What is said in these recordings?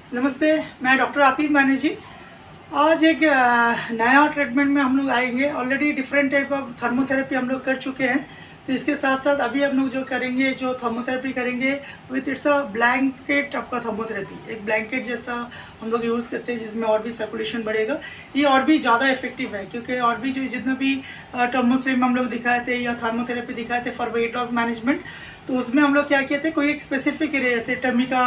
नमस्ते, मैं डॉक्टर आतिफ मानी जी। आज एक नया ट्रीटमेंट में हम लोग आएंगे। Already different type of thermotherapy हम लोग कर चुके हैं, तो इसके साथ साथ अभी हम लोग जो करेंगे, जो थर्मोथेरेपी करेंगे विथ इट्स अ ब्लैंकेट आपका थर्मोथेरेपी। एक ब्लैंकेट जैसा हम लोग यूज़ करते हैं जिसमें और भी सर्कुलेशन बढ़ेगा। ये और भी ज़्यादा इफेक्टिव है क्योंकि और भी जो जितना भी टर्मोस्ट्रीम हम लोग दिखाए थे या थर्मोथेरेपी दिखाए थे फॉर वेट लॉस मैनेजमेंट, तो उसमें हम लोग क्या किए थे, कोई एक स्पेसिफिक एरिया जैसे टमी का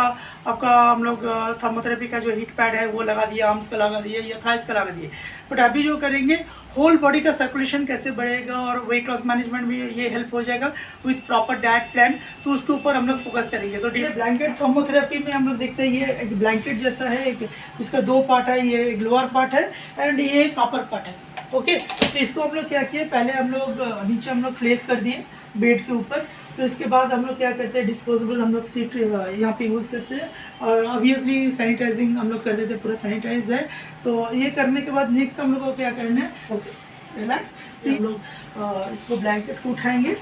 आपका हम लोग थर्मोथेरेपी का जो हीट पैड है वो लगा दिया, आर्म्स का लगा दिया या थाइस का लगा दिए। बट अभी जो करेंगे होल बॉडी का सर्कुलेशन कैसे बढ़ेगा और वेट लॉस मैनेजमेंट में ये हेल्प हो जाएगा विथ प्रॉपर डाइट प्लान, तो उसके ऊपर हम लोग फोकस करेंगे। तो ब्लैंकेट थर्मोथेरेपी में हम लोग देखते हैं ये एक ब्लैंकेट जैसा है, एक इसका दो पार्ट है, ये एक लोअर पार्ट है एंड ये एक अपर पार्ट है। ओके, तो इसको हम लोग क्या किए, पहले हम लोग नीचे हम लोग प्लेस कर दिए बेड के ऊपर। तो इसके बाद हम लोग क्या करते हैं, डिस्पोजेबल हम लोग सीट यहाँ पे यूज़ करते हैं और ऑब्वियसली सैनिटाइजिंग हम लोग कर देते हैं, पूरा सैनिटाइज है। तो ये करने के बाद नेक्स्ट हम लोग को क्या करना है, ओके रिलैक्स, हम लोग इसको ब्लैंकेट को उठाएंगे।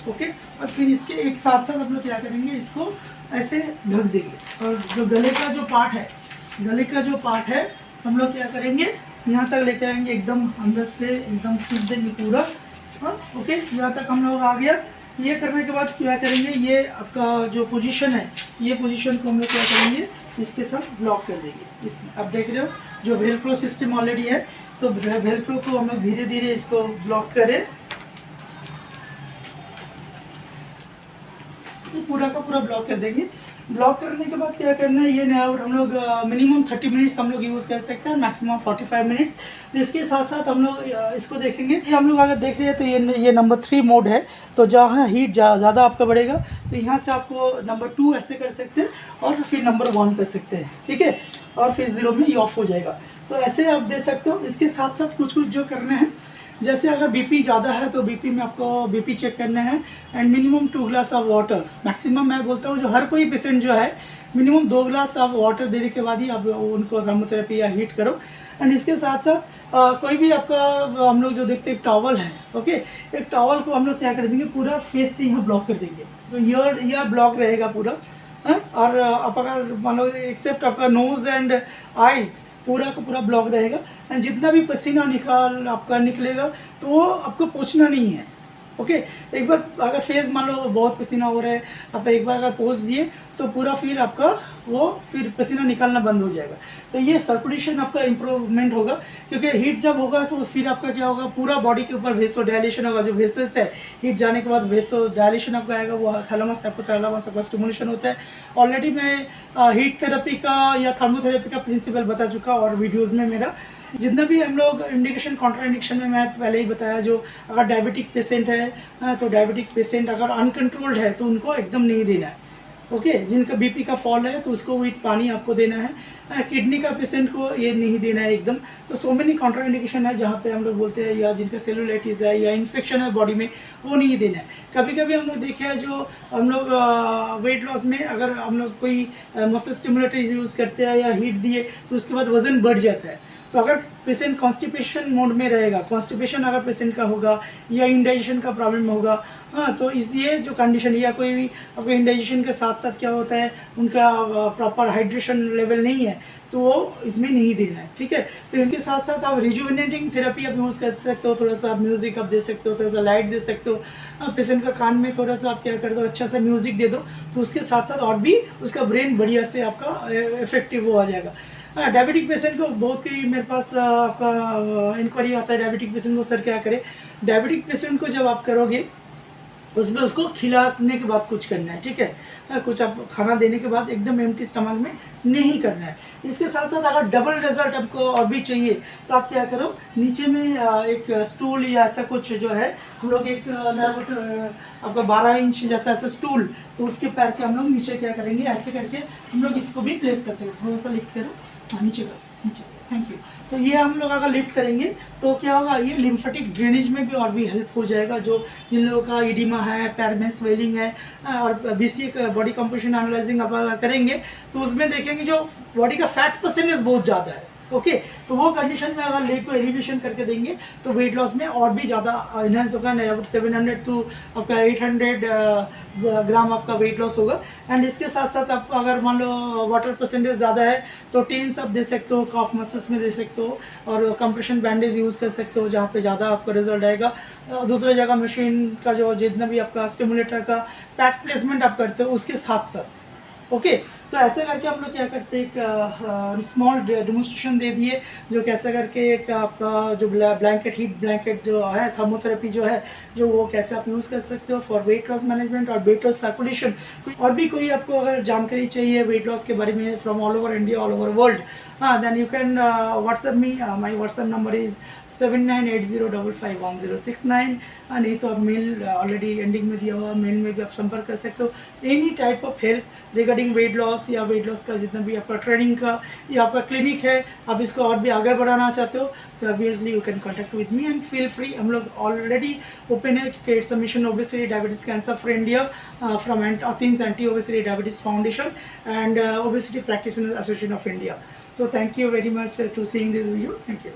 ओके, और फिर इसके एक साथ साथ हम लोग क्या करेंगे, इसको ऐसे ढक देंगे। और जो गले का जो पार्ट है, गले का जो पार्ट है हम लोग क्या करेंगे, यहाँ तक लेके आएंगे एकदम अंदर से, एकदम खींच देंगे पूरा। हाँ, ओके, यहाँ तक हम लोग आ गया। ये करने के बाद क्या करेंगे, ये आपका जो पोजीशन है, ये पोजीशन को हम लोग क्या करेंगे, इसके साथ ब्लॉक कर देंगे। इसमें आप देख रहे हो जो वेलक्रो सिस्टम ऑलरेडी है, तो वेलक्रो को हम लोग धीरे धीरे इसको ब्लॉक करें, तो पूरा का पूरा ब्लॉक कर देंगे। ब्लॉक करने के बाद क्या करना है, ये नेआउट हम लोग मिनिमम 30 मिनट्स हम लोग यूज़ कर सकते हैं, मैक्सिमम 45 मिनट्स। तो इसके साथ साथ हम लोग इसको देखेंगे। ये हम लोग अगर देख रहे हैं तो ये नंबर 3 मोड है। तो जहाँ हीट ज़्यादा आपका बढ़ेगा तो यहाँ से आपको नंबर 2 ऐसे कर सकते हैं और फिर नंबर 1 कर सकते हैं, ठीक है, और फिर 0 में ये ऑफ हो जाएगा। तो ऐसे आप दे सकते हो। इसके साथ साथ कुछ कुछ जो करना है, जैसे अगर बीपी ज़्यादा है तो बीपी में आपको बीपी चेक करना है and minimum 2 glass of water, maximum मैं बोलता हूँ जो हर कोई पेशेंट जो है मिनिमम 2 ग्लास ऑफ वाटर देने के बाद ही आप उनको थर्मोथेरेपी या हीट करो। एंड इसके साथ साथ कोई भी आपका हम लोग जो देखते हैं एक टॉवल है, ओके, एक टॉवल को हम लोग क्या कर देंगे, पूरा फेस से यहाँ ब्लॉक कर देंगे, तो ईयर ब्लॉक रहेगा पूरा। और आप अगर मान लो एक्सेप्ट आपका नोज़ एंड आइज़ पूरा का पूरा ब्लॉक रहेगा एंड जितना भी पसीना आपका निकलेगा तो वो आपको पोंछना नहीं है। ओके, एक बार अगर फेस मान लो बहुत पसीना हो रहा है, आप एक बार अगर पोंछ दिए तो पूरा फिर आपका वो फिर पसीना निकालना बंद हो जाएगा। तो ये सर्कुलेशन आपका इम्प्रूवमेंट होगा, क्योंकि हीट जब होगा तो फिर आपका क्या होगा, पूरा बॉडी के ऊपर वेसो डायलेशन होगा। जो वेसल्स है हीट जाने के बाद वेसो डायलेशन आपका आएगा, वो थैलेमस आपका स्टिमुलेशन होता है। ऑलरेडी मैं हीट थेरेपी का या थर्मोथेरेपी का प्रिंसिपल बता चुका और वीडियोज़ में मेरा जितना भी हम लोग इंडिकेशन कॉन्ट्रा इंडिकेशन में मैं पहले ही बताया। जो अगर डायबिटिक पेशेंट है तो डायबिटिक पेशेंट अगर अनकंट्रोल्ड है तो उनको एकदम नहीं देना है। ओके, जिनका बीपी का फॉल है तो उसको विथ पानी आपको देना है। किडनी का पेशेंट को ये नहीं देना है एकदम। तो सो मेनी कॉन्ट्रा इंडिकेशन है जहाँ पे हम लोग बोलते हैं, या जिनका सेलुलाइटिस है या इन्फेक्शन है बॉडी में, वो नहीं देना है। कभी कभी हम लोग देखे हैं जो हम लोग वेट लॉस में अगर हम लोग कोई मसल स्टिमुलेटर यूज़ करते हैं या हीट दिए तो उसके बाद वज़न बढ़ जाता है। तो अगर पेशेंट कॉन्स्टिपेशन मोड में रहेगा, कॉन्स्टिपेशन अगर पेशेंट का होगा या इंडाइजेशन का प्रॉब्लम होगा, हाँ, तो इसलिए जो कंडीशन या कोई भी आपको इंडाइजेशन के साथ साथ क्या होता है, उनका प्रॉपर हाइड्रेशन लेवल नहीं है, तो वो इसमें नहीं देना है, ठीक है। तो इसके साथ साथ आप रिजुविनेटिंग थेरेपी आप यूज़ कर सकते हो। थोड़ा सा आप म्यूज़िक आप दे सकते हो, थोड़ा सा लाइट दे सकते हो। पेशेंट का कान में थोड़ा सा आप क्या कर दो, अच्छा सा म्यूज़िक दे दो, तो उसके साथ साथ और भी उसका ब्रेन बढ़िया से आपका इफेक्टिव हो आ जाएगा। डायबिटिक पेशेंट को बहुत कोई मेरे पास आपका इंक्वायरी आता है, डायबिटिक पेशेंट को सर क्या करे। डायबिटिक पेशेंट को जब आप करोगे उसमें उसको खिलाने के बाद कुछ करना है, ठीक है, कुछ आप खाना देने के बाद एकदम एम्प्टी स्टमक में नहीं करना है। इसके साथ साथ अगर डबल रिजल्ट आपको और भी चाहिए तो आप क्या करो, नीचे में एक स्टूल या ऐसा कुछ जो है, हम लोग एक आपका 12 इंच जैसा ऐसा स्टूल, तो उसके पैर के हम लोग नीचे क्या करेंगे, ऐसे करके हम लोग इसको भी प्लेस कर सकते। थोड़ा सा लिफ्ट करो, हाँ नीचे करो, नीचे, थैंक यू। तो ये हम लोग अगर लिफ्ट करेंगे तो क्या होगा, ये लिम्फेटिक ड्रेनेज में भी और भी हेल्प हो जाएगा। जो जिन लोगों का इडिमा है, पैर में स्वेलिंग है, और बीसी बॉडी कंपोजिशन एनालाइजिंग आप करेंगे तो उसमें देखेंगे जो बॉडी का फैट परसेंटेज बहुत ज़्यादा है, ओके। तो वो कंडीशन में अगर लेग को एलिवेशन करके देंगे तो वेट लॉस में और भी ज़्यादा इनहेंस होगा। 700 टू आपका 800 ग्राम आपका वेट लॉस होगा। एंड इसके साथ साथ आप अगर मान लो वाटर परसेंटेज ज़्यादा है तो टीन्स आप दे सकते हो, कॉफ मसल्स में दे सकते हो, और कंप्रेशन बैंडेज यूज़ कर सकते हो जहाँ पे ज़्यादा आपका रिजल्ट आएगा। दूसरी जगह मशीन का जो जितना भी आपका स्टिमुलेटर का पैक प्लेसमेंट आप करते हो उसके साथ साथ। ओके। तो ऐसे करके हम लोग क्या करते हैं, एक स्मॉल डेमोन्स्ट्रेशन दे दिए जो कैसे करके एक आपका जो ब्लैंकेट हीट ब्लैंकेट जो है थर्मोथेरेपी जो है जो वो कैसे आप यूज़ कर सकते हो फॉर वेट लॉस मैनेजमेंट और वेट लॉस सर्कुलेशन। और भी कोई आपको अगर जानकारी चाहिए वेट लॉस के बारे में from all over India, all over world, हाँ, then you can WhatsApp me. My WhatsApp number is 7980551069। नहीं तो आप मेल ऑलरेडी एंडिंग में दिया हुआ, मेल में भी आप संपर्क कर सकते हो। Any type of help regarding weight loss या वेट लॉस का जितना भी आपका ट्रेनिंग का या आपका क्लिनिक है, आप इसको और भी आगे बढ़ाना चाहते हो तो obviously you can contact with me and feel free. हम लोग ऑलरेडी ओपन है कि it's mission obesity diabetes cancer for India from Athens anti obesity diabetes foundation and obesity practitioners association of India. तो thank you very much to seeing this video. Thank you.